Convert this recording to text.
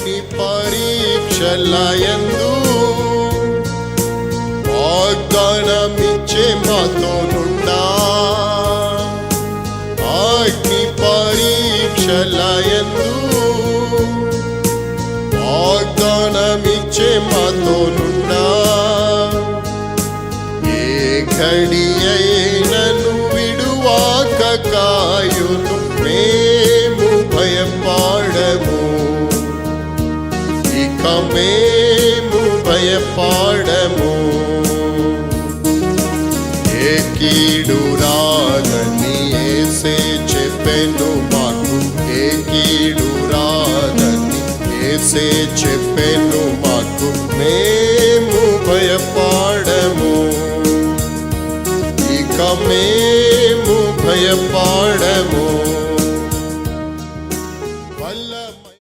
అగ్ని పరీక్షలయందు వాగ్దానమిచ్చే మాతోనుండా, అగ్ని పరీక్షలయందు వాగ్దానమిచ్చే మాతోనుండా, ఏ ఘడి అయినను విడువాక కాయును, మేము భయపడము, ఇక మేము భయపడము. ఏ కీడు రాదని యేసే చెప్పెను మాకు, ఏ కీడు రాదని యేసే చెప్పెను